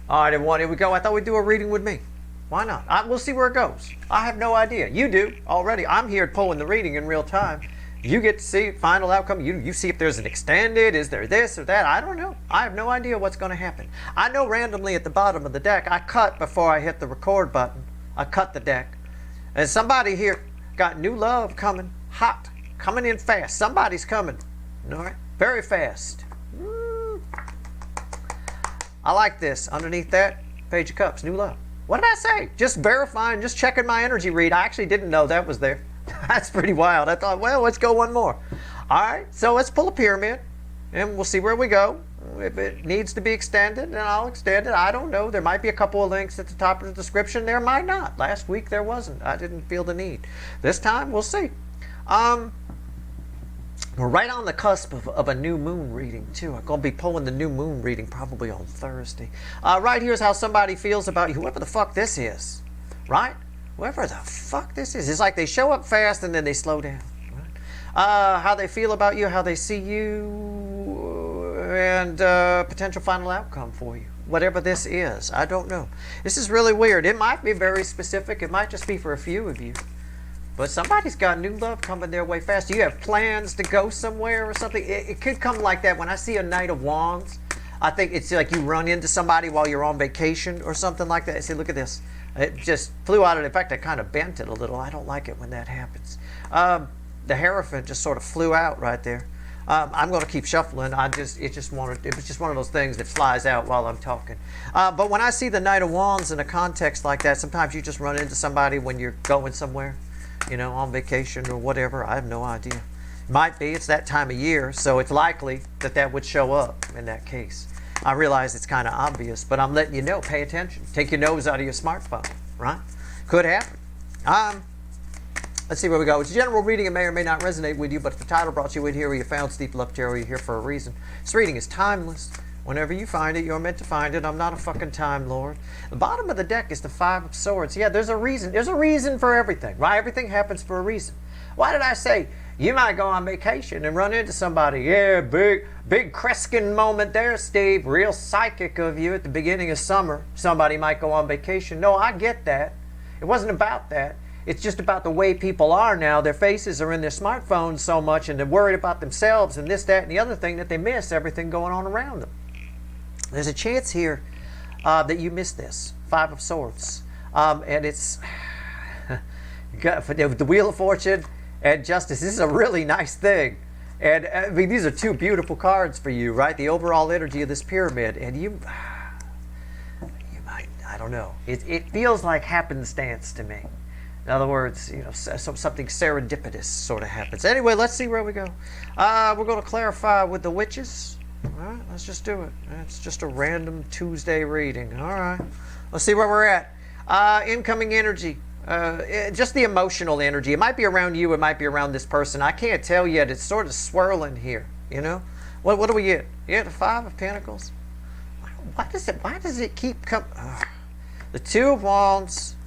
All right, everyone, here we go. I thought we'd do a reading with me. Why not? We'll see where it goes. I have no idea. You do already. I'm here pulling the reading in real time. You get to see final outcome. You see if there's an extended, is there this or that. I don't know. I have no idea what's going to happen. I know randomly at the bottom of the deck, I cut before I hit the record button. I cut the deck. And somebody here got new love coming, hot, coming in fast. Somebody's coming. All right, very fast. I like this. Underneath that, Page of Cups, new love. What did I say? Just verifying, just checking my energy read. I actually didn't know that was there. That's pretty wild. I thought, well, let's go one more. All right, so let's pull a pyramid, and we'll see where we go. If it needs to be extended, then I'll extend it. I don't know. There might be a couple of links at the top of the description. There might not. Last week there wasn't. I didn't feel the need. This time, we'll see. We're right on the cusp of a new moon reading, too. I'm going to be pulling the new moon reading probably on Thursday. Right here's how somebody feels about you, whoever the fuck this is, right? Whoever the fuck this is. It's like they show up fast and then they slow down. Right? How they feel about you, how they see you, and potential final outcome for you. Whatever this is, I don't know. This is really weird. It might be very specific. It might just be for a few of you. But somebody's got new love coming their way fast. Do you have plans to go somewhere or something? It could come like that. When I see a Knight of Wands, I think it's like you run into somebody while you're on vacation or something like that. I say, look at this. It just flew out. In fact, I kind of bent it a little. I don't like it when that happens. The Hierophant just sort of flew out right there. I'm going to keep shuffling. It was just one of those things that flies out while I'm talking. But when I see the Knight of Wands in a context like that, sometimes you just run into somebody when you're going somewhere. You know, on vacation or whatever. I have no idea. Might be. It's that time of year, so it's likely that would show up in that case. I realize it's kind of obvious, but I'm letting you know. Pay attention. Take your nose out of your smartphone, right? Could happen. Let's see where we go. It's a general reading. It may or may not resonate with you, but if the title brought you in here or you found Steep Love Tarot, you're here for a reason. This reading is timeless. Whenever you find it, you're meant to find it. I'm not a fucking Time Lord. The bottom of the deck is the Five of Swords. Yeah, there's a reason. There's a reason for everything, right? Everything happens for a reason. Why did I say you might go on vacation and run into somebody? Yeah, big Kreskin moment there, Steve. Real psychic of you at the beginning of summer. Somebody might go on vacation. No, I get that. It wasn't about that. It's just about the way people are now. Their faces are in their smartphones so much, and they're worried about themselves and this, that, and the other thing that they miss everything going on around them. There's a chance here that you miss this. Five of Swords. And it's the Wheel of Fortune and Justice. This is a really nice thing. And I mean, these are two beautiful cards for you, right? The overall energy of this pyramid. And you might, I don't know. It feels like happenstance to me. In other words, you know, something serendipitous sort of happens. Anyway, let's see where we go. We're going to clarify with the witches. All right, let's just do it. It's just a random Tuesday reading. All right, let's see where we're at. Incoming energy, just the emotional energy. It might be around you. It might be around this person. I can't tell yet. It's sort of swirling here. You know, what do we get? Yeah, the Five of Pentacles. Why does it keep coming? The Two of Wands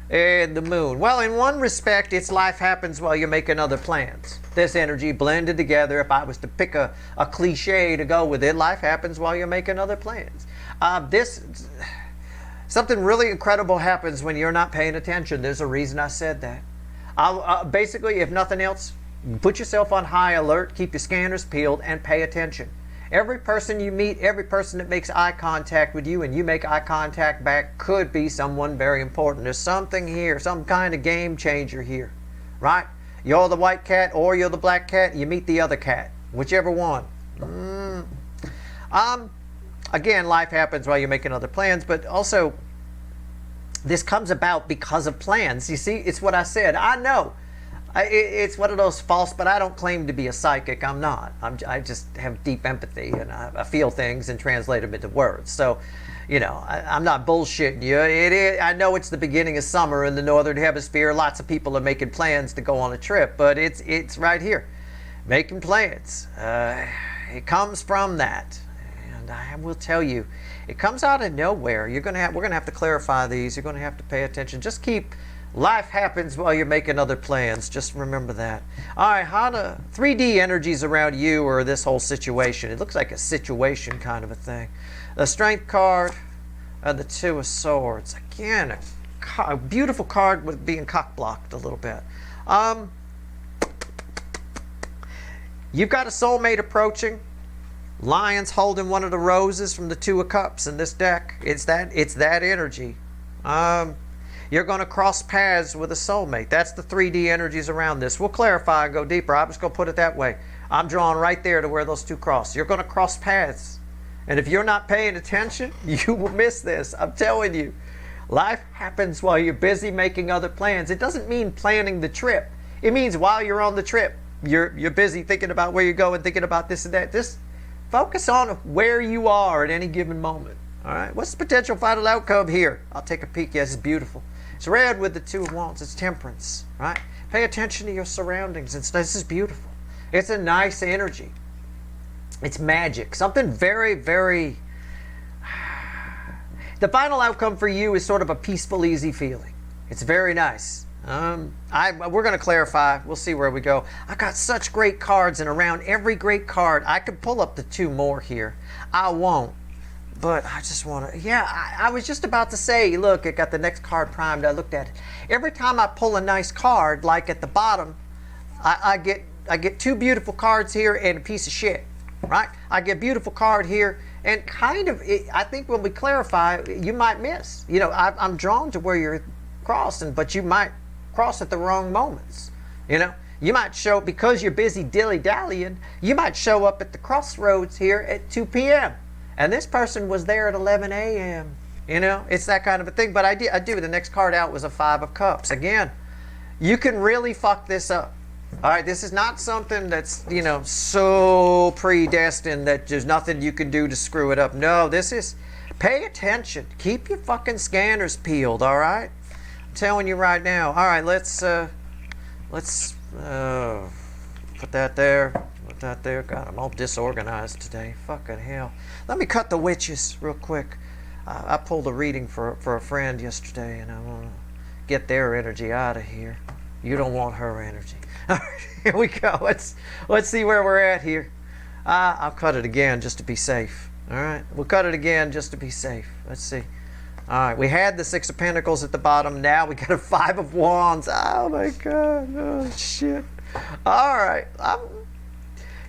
and the Moon. Well, in one respect, it's life happens while you're making other plans. This energy blended together. If I was to pick a cliche to go with it, life happens while you're making other plans. Something really incredible happens when you're not paying attention. There's a reason I said that. Basically, if nothing else, put yourself on high alert, keep your scanners peeled, and pay attention. Every person you meet, every person that makes eye contact with you and you make eye contact back could be someone very important. There's something here, some kind of game changer here, right? You're the white cat or you're the black cat, you meet the other cat, whichever one. Again, life happens while you're making other plans, but also this comes about because of plans. You see, it's what I said. I know. It's one of those false, but I don't claim to be a psychic. I'm not. I just have deep empathy, and I feel things and translate them into words. So, you know, I'm not bullshitting you. I know it's the beginning of summer in the Northern Hemisphere. Lots of people are making plans to go on a trip, but it's right here. Making plans. It comes from that. And I will tell you, it comes out of nowhere. We're gonna have to clarify these. You're gonna have to pay attention. Just keep... Life happens while you're making other plans. Just remember that. All right, how to 3D energies around you or this whole situation. It looks like a situation kind of a thing. The Strength card, and the Two of Swords. Again, a beautiful card with being cock-blocked a little bit. You've got a soulmate approaching. Lion's holding one of the roses from the Two of Cups in this deck. It's that energy. You're going to cross paths with a soulmate. That's the 3D energies around this. We'll clarify and go deeper. I'm just going to put it that way. I'm drawing right there to where those two cross. You're going to cross paths. And if you're not paying attention, you will miss this. I'm telling you. Life happens while you're busy making other plans. It doesn't mean planning the trip. It means while you're on the trip, you're busy thinking about where you're going, thinking about this and that. Just focus on where you are at any given moment. All right. What's the potential final outcome here? I'll take a peek. Yes, it's beautiful. It's red with the Two of Wands. It's temperance. Right. Pay attention to your surroundings. This is beautiful. It's a nice energy. It's magic. Something very, very... The final outcome for you is sort of a peaceful, easy feeling. It's very nice. We're going to clarify. We'll see where we go. I got such great cards, and around every great card, I could pull up the two more here. I won't, but I just want to. Yeah, I was just about to say, look, I got the next card primed. I looked at it. Every time I pull a nice card, like at the bottom, I get two beautiful cards here and a piece of shit. Right? I get a beautiful card here, and kind of, I think when we clarify, you might miss. You know, I'm drawn to where you're crossing, but you might cross at the wrong moments. You know, you might show, because you're busy dilly-dallying, you might show up at the crossroads here at 2 p.m. And this person was there at 11 a.m. You know, it's that kind of a thing. But I do. The next card out was a Five of Cups. Again, you can really fuck this up. All right, this is not something that's, you know, so predestined that there's nothing you can do to screw it up. No, this is, pay attention. Keep your fucking scanners peeled, all right? I'm telling you right now. All right, let's put that there. Put that there. God, I'm all disorganized today. Fucking hell. Let me cut the witches real quick. I pulled a reading for a friend yesterday, and I want to get their energy out of here. You don't want her energy. All right, here we go. Let's see where we're at here. I'll cut it again just to be safe. All right, we'll cut it again just to be safe. Let's see. All right, we had the Six of Pentacles at the bottom. Now we got a Five of Wands. Oh my God. Oh shit. All right.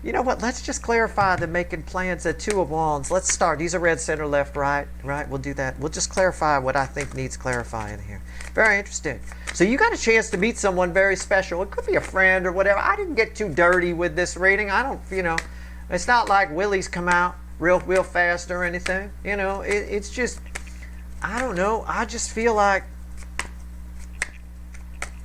You know what? Let's just clarify the making plans at Two of Wands. Let's start. These are red, center, left, right. Right. We'll do that. We'll just clarify what I think needs clarifying here. Very interesting. So you got a chance to meet someone very special. It could be a friend or whatever. I didn't get too dirty with this reading. I don't, you know, it's not like willies come out real fast or anything. You know, it's just, I don't know. I just feel like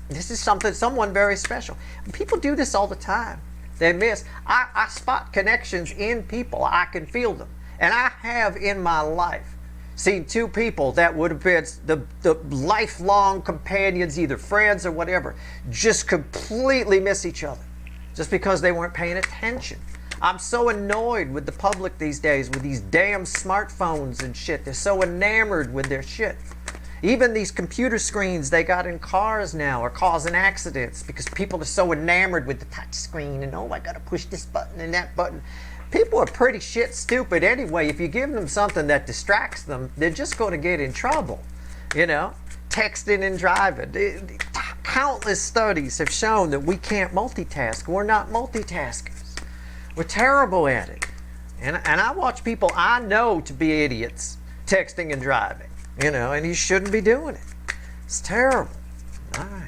this is someone very special. People do this all the time. They miss. I spot connections in people. I can feel them. And I have in my life seen two people that would have been the lifelong companions, either friends or whatever, just completely miss each other just because they weren't paying attention. I'm so annoyed with the public these days with these damn smartphones and shit. They're so enamored with their shit. Even these computer screens they got in cars now are causing accidents because people are so enamored with the touch screen and, oh, I gotta push this button and that button. People are pretty shit stupid anyway. If you give them something that distracts them, they're just going to get in trouble. You know, texting and driving. Countless studies have shown that we can't multitask. We're not multitaskers. We're terrible at it. And I watch people I know to be idiots texting and driving. You know, and you shouldn't be doing it. It's terrible. All right.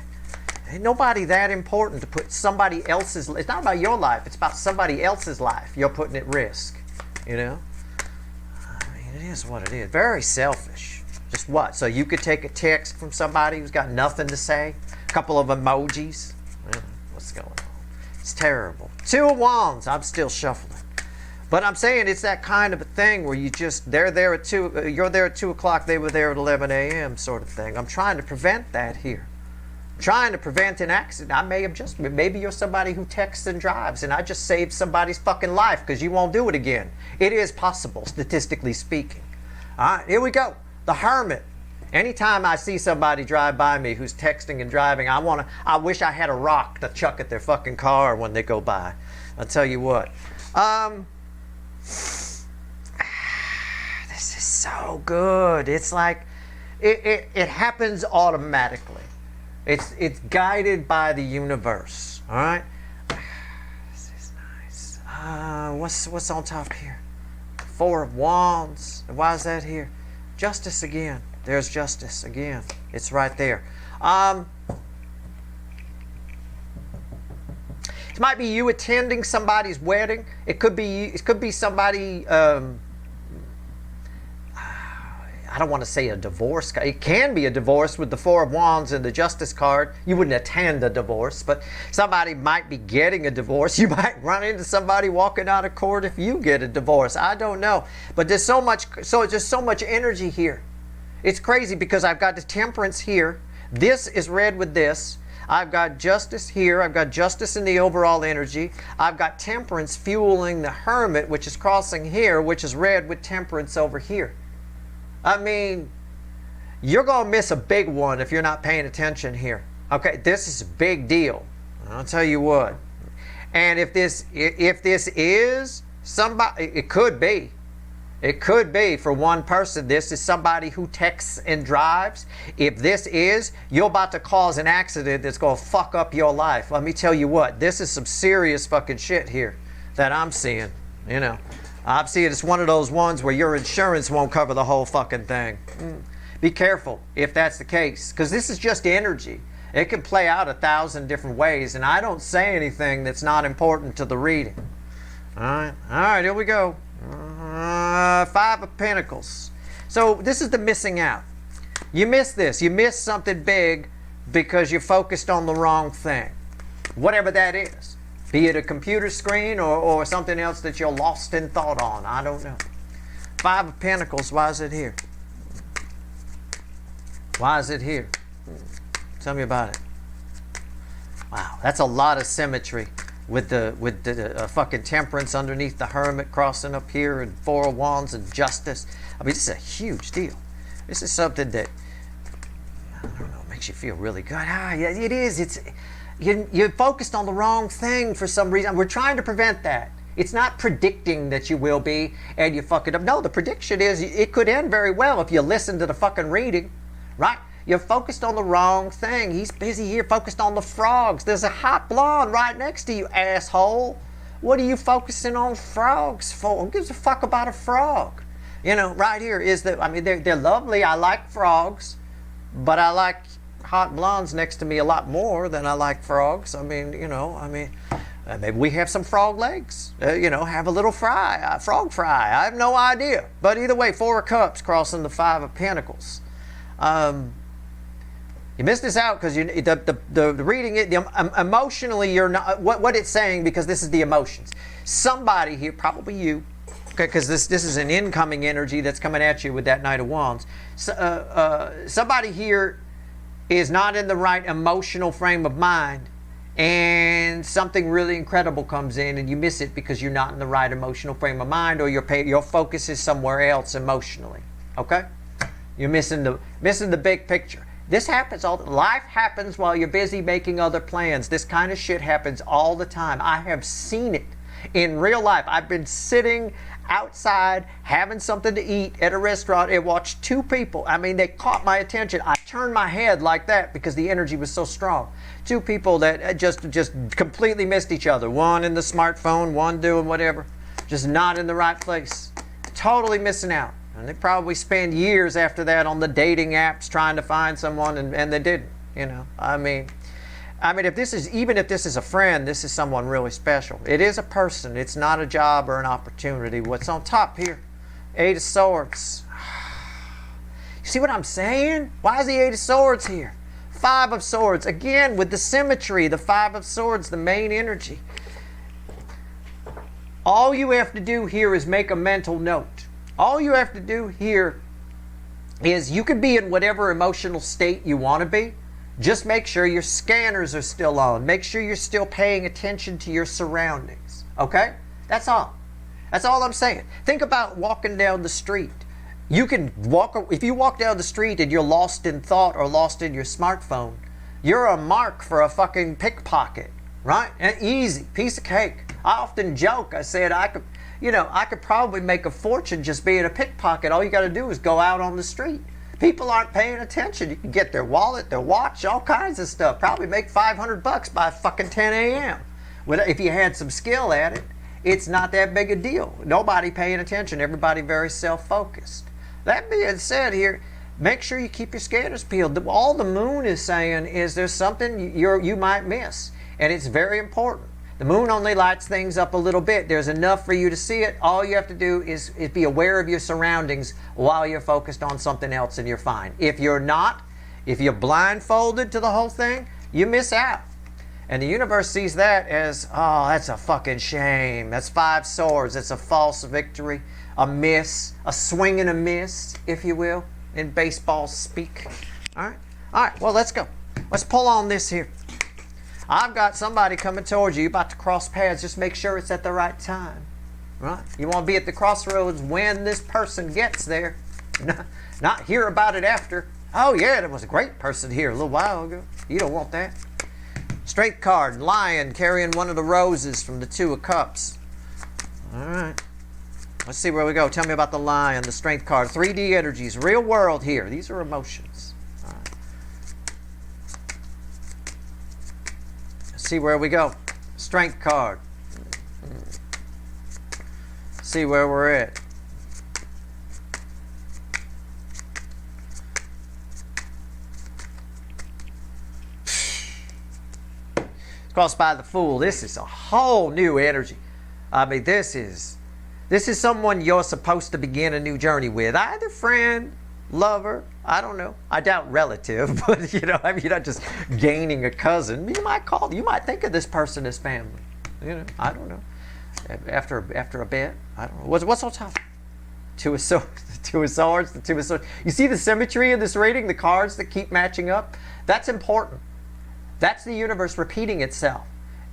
Ain't nobody that important to put somebody else's. It's not about your life. It's about somebody else's life you're putting at risk. You know. I mean, it is what it is. Very selfish. Just what? So you could take a text from somebody who's got nothing to say. A couple of emojis. What's going on? It's terrible. Two of Wands. I'm still shuffling. But I'm saying it's that kind of a thing where you just, you're there at 2 o'clock, they were there at 11 a.m. sort of thing. I'm trying to prevent that here. I'm trying to prevent an accident. I may have just, maybe you're somebody who texts and drives and I just saved somebody's fucking life because you won't do it again. It is possible, statistically speaking. All right, here we go. The Hermit. Anytime I see somebody drive by me who's texting and driving, I wish I had a rock to chuck at their fucking car when they go by. I'll tell you what. This This is so good. It's like it happens automatically. It's guided by the universe. All right. This is nice. What's on top here? Four of Wands. Why is that here? Justice again. There's justice again. It's right there. It might be you attending somebody's wedding. It could be somebody. I don't want to say a divorce. It can be a divorce with the Four of Wands and the Justice card. You wouldn't attend a divorce, but somebody might be getting a divorce. You might run into somebody walking out of court if you get a divorce. I don't know, but there's so much energy here. It's crazy because I've got the Temperance here. This is red with this. I've got Justice here. I've got Justice in the overall energy. I've got Temperance fueling the Hermit, which is crossing here, which is red with Temperance over here. I mean, you're going to miss a big one if you're not paying attention here. Okay, this is a big deal. I'll tell you what. And if this is somebody, it could be for one person, this is somebody who texts and drives. If this is, you're about to cause an accident that's going to fuck up your life. Let me tell you what, this is some serious fucking shit here that I'm seeing, you know. I'm seeing it's one of those ones where your insurance won't cover the whole fucking thing. Be careful if that's the case, because this is just energy. It can play out 1,000 different ways, and I don't say anything that's not important to the reading. All right, here we go. Five of Pentacles. So this is the missing out. You miss this. You miss something big because you're focused on the wrong thing, whatever that is. Be it a computer screen or something else that you're lost in thought on. I don't know. Five of Pentacles. Why is it here? Why is it here? Tell me about it. Wow, that's a lot of symmetry with the fucking Temperance underneath the Hermit crossing up here, and Four of Wands and Justice. I mean, this is a huge deal. This is something that, I don't know, makes you feel really good. Yeah, it is. You're focused on the wrong thing for some reason. We're trying to prevent that. It's not predicting that you will be and you fuck it up. No, the prediction is it could end very well if you listen to the fucking reading, right? You're focused on the wrong thing. He's busy here focused on the frogs. There's a hot blonde right next to you, asshole. What are you focusing on frogs for? Who gives a fuck about a frog? You know, right here is that, I mean, they're lovely. I like frogs, but I like hot blondes next to me a lot more than I like frogs. I mean, you know, maybe we have some frog legs. You know, have a little frog fry. I have no idea. But either way, Four of Cups crossing the Five of Pentacles. You missed this out because the reading it emotionally. You're not what it's saying, because this is the emotions. Somebody here, probably you, okay, because this is an incoming energy that's coming at you with that Knight of Wands. Somebody here is not in the right emotional frame of mind, and something really incredible comes in and you miss it because you're not in the right emotional frame of mind, or your focus is somewhere else emotionally. Okay, you're missing the big picture. This happens life happens while you're busy making other plans. This kind of shit happens all the time. I have seen it in real life. I've been sitting outside having something to eat at a restaurant and watched two people. I mean, they caught my attention. I turned my head like that because the energy was so strong. Two people that just completely missed each other. One in the smartphone, one doing whatever. Just not in the right place. Totally missing out. And they probably spend years after that on the dating apps trying to find someone, and they didn't. You know, I mean, if this is a friend, this is someone really special. It is a person. It's not a job or an opportunity. What's on top here? Eight of Swords. You see what I'm saying? Why is the Eight of Swords here? Five of Swords. Again, with the symmetry, the Five of Swords, the main energy. All you have to do here is make a mental note. All you have to do here is, you can be in whatever emotional state you want to be. Just make sure your scanners are still on. Make sure you're still paying attention to your surroundings. Okay? That's all. That's all I'm saying. Think about walking down the street. You can if you walk down the street and you're lost in thought or lost in your smartphone, you're a mark for a fucking pickpocket, right? And easy, piece of cake. I often joke. I said I could, You know, I could probably make a fortune just being a pickpocket. All you got to do is go out on the street. People aren't paying attention. You can get their wallet, their watch, all kinds of stuff. Probably make $500 by fucking 10 a.m. If you had some skill at it, it's not that big a deal. Nobody paying attention. Everybody very self-focused. That being said here, make sure you keep your scanners peeled. All the moon is saying is there's something you might miss, and it's very important. The moon only lights things up a little bit. There's enough for you to see it. All you have to do is be aware of your surroundings while you're focused on something else, and you're fine. If you're not, if you're blindfolded to the whole thing, you miss out. And the universe sees that as, oh, that's a fucking shame. That's 5 swords. It's a false victory, a miss, a swing and a miss, if you will, in baseball speak. All right, well, let's go. Let's pull on this here. I've got somebody coming towards you. You're about to cross paths. Just make sure it's at the right time, right? You want to be at the crossroads when this person gets there, not hear about it after. Oh, yeah, there was a great person here a little while ago. You don't want that. Straight card, Lion carrying one of the roses from the 2 of Cups. All right. Let's see where we go. Tell me about the Lion, the Strength card. 3D energies, real world here. These are emotions. All right. Let's see where we go. Strength card. See where we're at. Crossed by the Fool. This is a whole new energy. I mean, this is someone you're supposed to begin a new journey with. Either friend, lover, I don't know. I doubt relative, but you know, I mean, you're not just gaining a cousin. You might think of this person as family. You know, I don't know. After a bit, I don't know. What's on top? 2 of Swords, the 2 of Swords, the 2 of Swords. You see the symmetry in this reading, the cards that keep matching up? That's important. That's the universe repeating itself.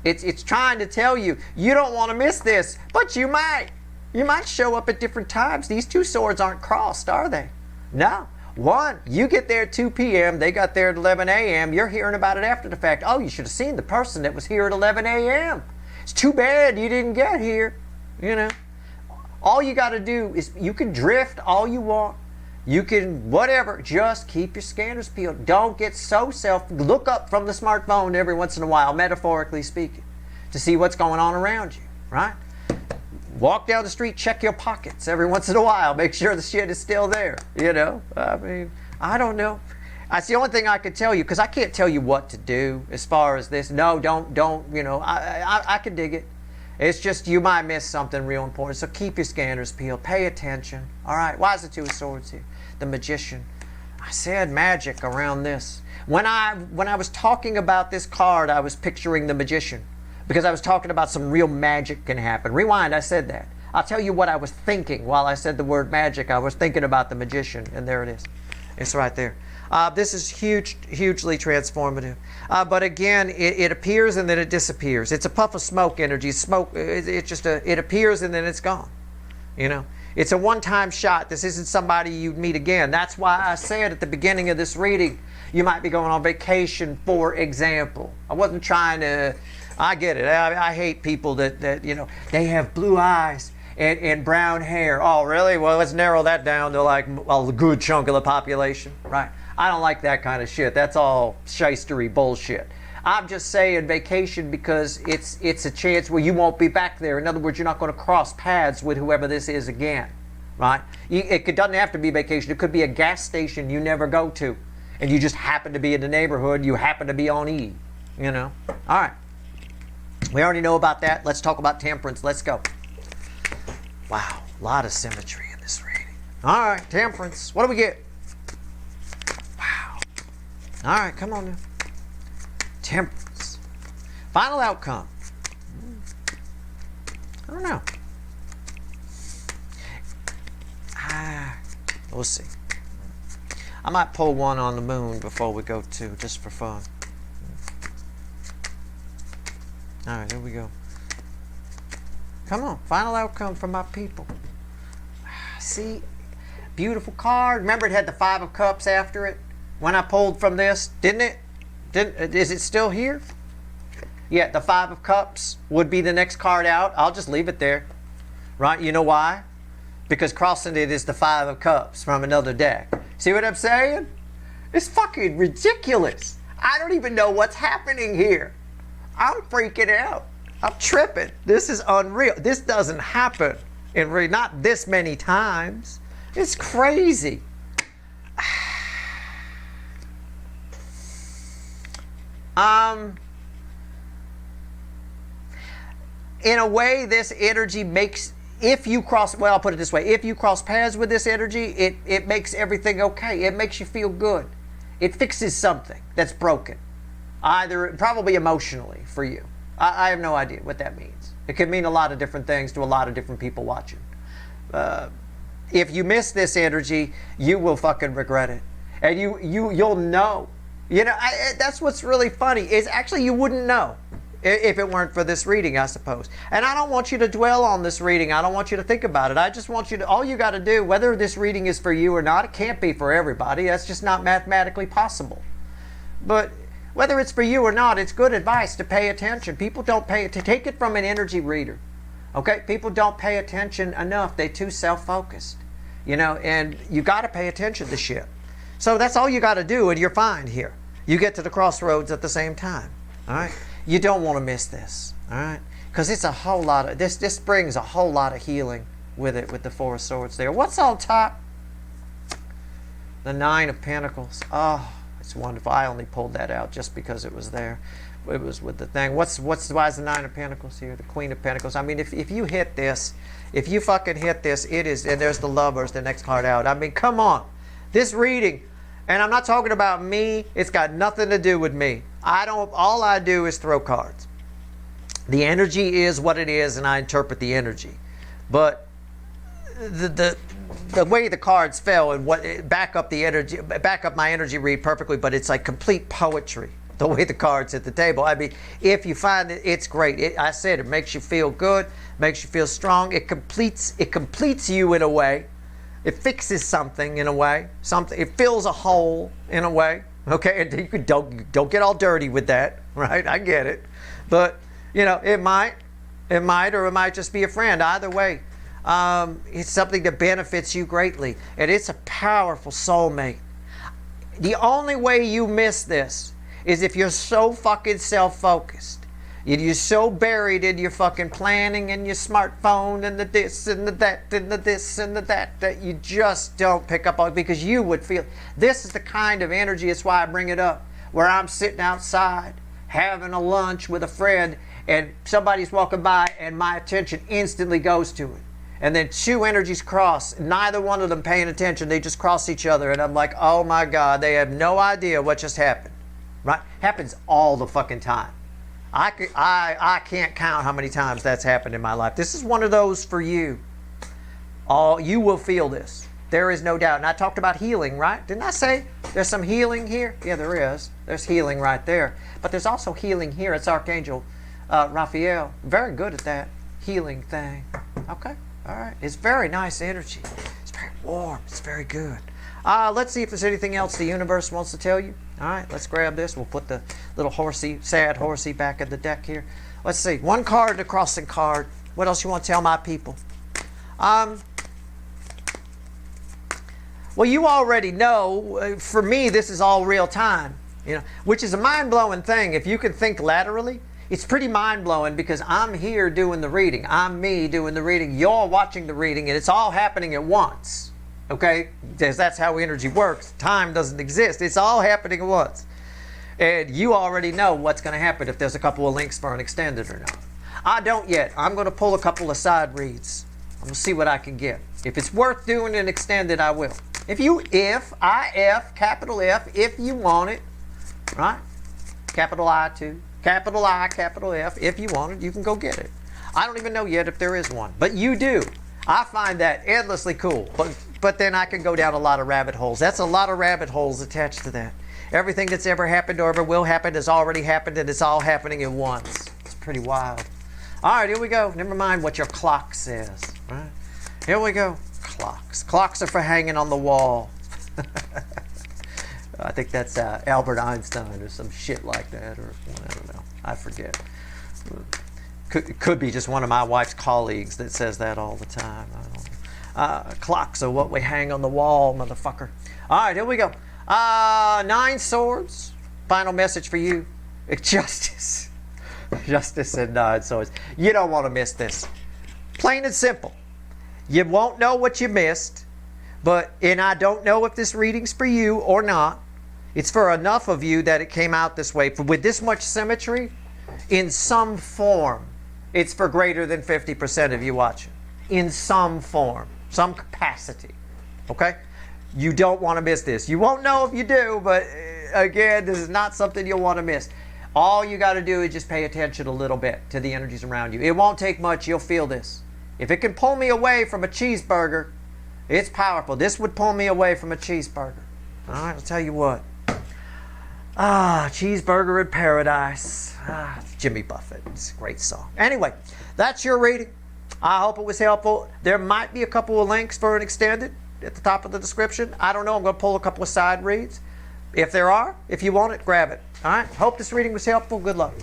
It's trying to tell you, you don't want to miss this, but you might. You might show up at different times. These 2 swords aren't crossed, are they? No. One, you get there at 2 p.m., they got there at 11 a.m., you're hearing about it after the fact. Oh, you should have seen the person that was here at 11 a.m. It's too bad you didn't get here, you know. All you got to do is, you can drift all you want. You can, whatever, just keep your scanners peeled. Don't get so look up from the smartphone every once in a while, metaphorically speaking, to see what's going on around you, right? Walk down the street, check your pockets every once in a while, make sure the shit is still there, you know? I mean, I don't know. That's the only thing I could tell you, because I can't tell you what to do as far as this. No, don't, you know, I can dig it. It's just you might miss something real important. So keep your scanners peeled. Pay attention. All right. Why is the 2 of Swords here? The Magician. I said magic around this. When I was talking about this card, I was picturing the Magician, because I was talking about some real magic can happen. Rewind. I said that. I'll tell you what I was thinking while I said the word magic. I was thinking about the Magician, and there it is. It's right there. This is hugely transformative. But again, it appears and then it disappears. It's a puff of smoke energy. Smoke. It appears and then it's gone. You know, it's a one-time shot. This isn't somebody you'd meet again. That's why I said at the beginning of this reading, you might be going on vacation, for example. I wasn't trying to. I get it. I hate people that you know, they have blue eyes and brown hair. Oh, really? Well, let's narrow that down to like a good chunk of the population, right? I don't like that kind of shit. That's all shystery bullshit. I'm just saying vacation because it's a chance where you won't be back there. In other words, you're not going to cross paths with whoever this is again, right? It doesn't have to be vacation. It could be a gas station you never go to, and you just happen to be in the neighborhood. You happen to be on E, you know? All right. We already know about that. Let's talk about Temperance. Let's go. Wow, a lot of symmetry in this reading. All right, Temperance. What do we get? Wow. All right, come on now. Temperance. Final outcome. I don't know. We'll see. I might pull one on the moon before we go to, just for fun. All right, here we go. Come on, final outcome from my people. See, beautiful card. Remember, it had the 5 of Cups after it when I pulled from this, didn't it? Is it still here? Yeah, the 5 of Cups would be the next card out. I'll just leave it there. right? You know why? Because crossing it is the 5 of Cups from another deck. See what I'm saying? It's fucking ridiculous. I don't even know what's happening here. I'm freaking out. I'm tripping. This is unreal. This doesn't happen in not this many times. It's crazy. In a way, this energy makes, if you cross, well, I'll put it this way, if you cross paths with this energy, it makes everything okay. It makes you feel good. It fixes something that's broken. Either, probably emotionally for you. I have no idea what that means. It could mean a lot of different things to a lot of different people watching. If you miss this energy, you will fucking regret it. And you'll know. You know, that's what's really funny, is actually you wouldn't know if it weren't for this reading, I suppose. And I don't want you to dwell on this reading. I don't want you to think about it. I just want you to, all you got to do, whether this reading is for you or not, it can't be for everybody. That's just not mathematically possible. But whether it's for you or not, it's good advice to pay attention. People don't pay, to take it from an energy reader. Okay? People don't pay attention enough. They're too self-focused. You know, and you got to pay attention to shit. So that's all you got to do, and you're fine here. You get to the crossroads at the same time. All right? You don't want to miss this. All right? Because it's a whole lot of, this brings a whole lot of healing with it, with the 4 of Swords there. What's on top? The 9 of Pentacles. Oh, it's wonderful. I only pulled that out just because it was there. It was with the thing. Why is the 9 of Pentacles here? The Queen of Pentacles. I mean, if you hit this, if you fucking hit this, it is, and there's the Lovers, the next card out. I mean, come on. This reading, and I'm not talking about me. It's got nothing to do with me. All I do is throw cards. The energy is what it is, and I interpret the energy. But the way the cards fell and what back up my energy read perfectly, but it's like complete poetry. The way the cards hit the table. I mean, if you find it, it's great. I said it makes you feel good, makes you feel strong. It completes you in a way. It fixes something in a way. It fills a hole in a way. Okay, and don't get all dirty with that, right? I get it, but you know, it might, or it might just be a friend. Either way, it's something that benefits you greatly, and it's a powerful soulmate. The only way you miss this is if you're so fucking self-focused. You're so buried in your fucking planning and your smartphone and the this and the that and the this and the that you just don't pick up on, because you would feel. This is the kind of energy, it's why I bring it up, where I'm sitting outside having a lunch with a friend and somebody's walking by and my attention instantly goes to it. And then 2 energies cross, neither one of them paying attention, they just cross each other, and I'm like, oh my God, they have no idea what just happened. Right? Happens all the fucking time. I can't count how many times that's happened in my life. This is one of those for you. You will feel this. There is no doubt. And I talked about healing, right? Didn't I say there's some healing here? Yeah, there is. There's healing right there. But there's also healing here. It's Archangel Raphael. Very good at that healing thing. Okay. All right. It's very nice energy. It's very warm. It's very good. Let's see if there's anything else the universe wants to tell you. All right, let's grab this. We'll put the little sad horsey back in the deck here. Let's see. 1 card, the crossing card. What else you want to tell my people? Well, you already know. For me, this is all real time. You know, which is a mind-blowing thing. If you can think laterally, it's pretty mind-blowing, because I'm here doing the reading. I'm me doing the reading. You're watching the reading, and it's all happening at once. Okay, because that's how energy works. Time doesn't exist. It's all happening at once. And you already know what's going to happen if there's a couple of links for an extended or not. I don't yet. I'm going to pull a couple of side reads. I'm going to see what I can get. If it's worth doing an extended, I will. Capital F, if you want it, right? Capital I too. Capital I, capital F, if you want it, you can go get it. I don't even know yet if there is one, but you do. I find that endlessly cool, but then I can go down a lot of rabbit holes. That's a lot of rabbit holes attached to that. Everything that's ever happened or ever will happen has already happened, and it's all happening at once. It's pretty wild. All right, here we go. Never mind what your clock says. Right? Here we go. Clocks. Clocks are for hanging on the wall. I think that's Albert Einstein or some shit like that, or I don't know. I forget. Could be just one of my wife's colleagues that says that all the time. I don't know. Clocks are what we hang on the wall, motherfucker. All right, here we go. 9 swords. Final message for you. Justice. Justice and 9 swords. You don't want to miss this. Plain and simple. You won't know what you missed, and I don't know if this reading's for you or not. It's for enough of you that it came out this way. With this much symmetry, in some form, it's for greater than 50% of you watching. In some form, some capacity. Okay? You don't want to miss this. You won't know if you do, but again, this is not something you'll want to miss. All you got to do is just pay attention a little bit to the energies around you. It won't take much. You'll feel this. If it can pull me away from a cheeseburger, it's powerful. This would pull me away from a cheeseburger. All right, I'll tell you what. Cheeseburger in Paradise. Jimmy Buffett. It's a great song. Anyway, that's your reading. I hope it was helpful. There might be a couple of links for an extended at the top of the description. I don't know. I'm going to pull a couple of side reads. If there are, if you want it, grab it. All right. Hope this reading was helpful. Good luck.